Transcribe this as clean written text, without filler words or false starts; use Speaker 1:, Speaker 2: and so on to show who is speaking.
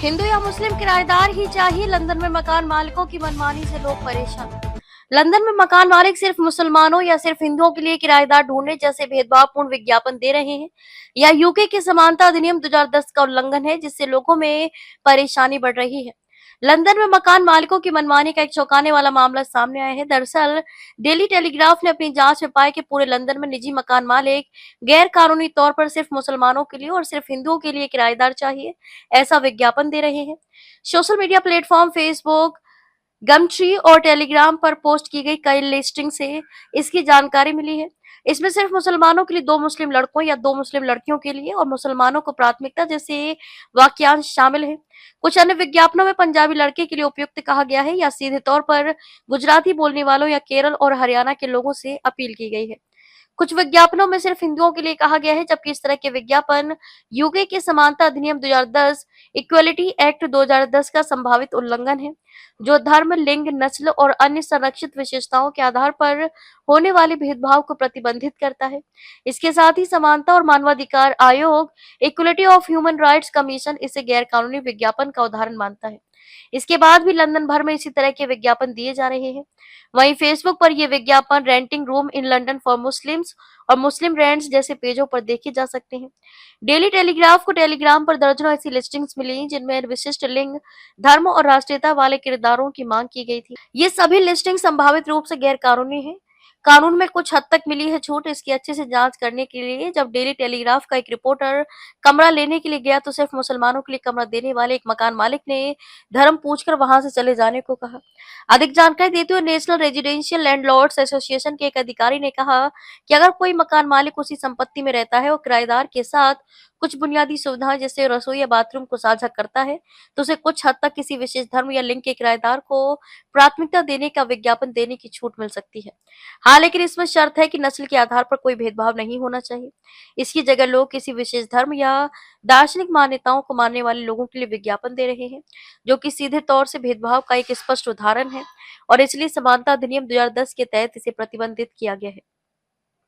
Speaker 1: हिंदू या मुस्लिम किराएदार ही चाहिए, लंदन में मकान मालिकों की मनमानी से लोग परेशान। लंदन में मकान मालिक सिर्फ मुसलमानों या सिर्फ हिंदुओं के लिए किराएदार ढूंढने जैसे भेदभावपूर्ण विज्ञापन दे रहे हैं, या यूके के समानता अधिनियम 2010 का उल्लंघन है, जिससे लोगों में परेशानी बढ़ रही है। लंदन में मकान मालिकों की मनमानी का एक चौंकाने वाला मामला सामने आया है। दरअसल डेली टेलीग्राफ ने अपनी जांच में पाया कि पूरे लंदन में निजी मकान मालिक गैर कानूनी तौर पर सिर्फ मुसलमानों के लिए और सिर्फ हिंदुओं के लिए किराएदार चाहिए ऐसा विज्ञापन दे रहे हैं। सोशल मीडिया प्लेटफॉर्म फेसबुक, गमट्री और टेलीग्राम पर पोस्ट की गई कई लिस्टिंग से इसकी जानकारी मिली है। इसमें सिर्फ मुसलमानों के लिए 2 मुस्लिम लड़कों या 2 मुस्लिम लड़कियों के लिए और मुसलमानों को प्राथमिकता जैसे वाक्यांश शामिल हैं। कुछ अन्य विज्ञापनों में पंजाबी लड़के के लिए उपयुक्त कहा गया है, या सीधे तौर पर गुजराती बोलने वालों या केरल और हरियाणा के लोगों से अपील की गई है। कुछ विज्ञापनों में सिर्फ हिंदुओं के लिए कहा गया है, जबकि इस तरह के विज्ञापन यूके के समानता अधिनियम 2010, इक्वलिटी एक्ट 2010 का संभावित उल्लंघन है, जो धर्म, लिंग, नस्ल और अन्य संरक्षित विशेषताओं के आधार पर होने वाले भेदभाव को प्रतिबंधित करता है। इसके साथ ही समानता और मानवाधिकार आयोग, equality of human rights commission, इसे गैर कानूनी विज्ञापन का उदाहरण मानता है। इसके बाद भी लंदन भर में इसी तरह के विज्ञापन दिए जा रहे हैं। वहीं फेसबुक पर ये विज्ञापन renting room in London for Muslims और मुस्लिम रेंट्स जैसे पेजों पर देखे जा सकते हैं। डेली टेलीग्राफ को टेलीग्राम पर दर्जनों ऐसी लिस्टिंग्स मिली जिनमें विशिष्ट लिंग, धर्म और राष्ट्रीयता वाले किरदारों की मांग की गई थी। ये सभी लिस्टिंग संभावित रूप से गैर कानूनी है। कानून में कुछ हद तक मिली है छूट। इसकी अच्छे से जांच करने के लिए जब डेली टेलीग्राफ का एक रिपोर्टर कमरा लेने के लिए गया तो सिर्फ मुसलमानों के लिए कमरा देने वाले एक मकान मालिक ने धर्म पूछकर वहां से चले जाने को कहा। अधिक जानकारी देते हुए नेशनल रेजिडेंशियल लैंडलॉर्ड्स एसोसिएशन के एक अधिकारी ने कहा कि अगर कोई मकान मालिक उसी संपत्ति में रहता है और किराएदार के साथ कुछ बुनियादी सुविधाएं जैसे रसोई या बाथरूम को साझा करता है, तो उसे कुछ हद तक किसी विशेष धर्म या लिंग के किराएदार को प्राथमिकता देने का विज्ञापन देने की छूट मिल सकती है। हाँ, लेकिन इसमें शर्त है कि नस्ल के आधार पर कोई भेदभाव नहीं होना चाहिए। इसकी जगह लोग किसी विशेष धर्म या दार्शनिक मान्यताओं को मानने वाले लोगों के लिए विज्ञापन दे रहे हैं, जो कि सीधे तौर से भेदभाव का एक स्पष्ट उदाहरण है, और इसलिए समानता अधिनियम 2010 के तहत इसे प्रतिबंधित किया गया है।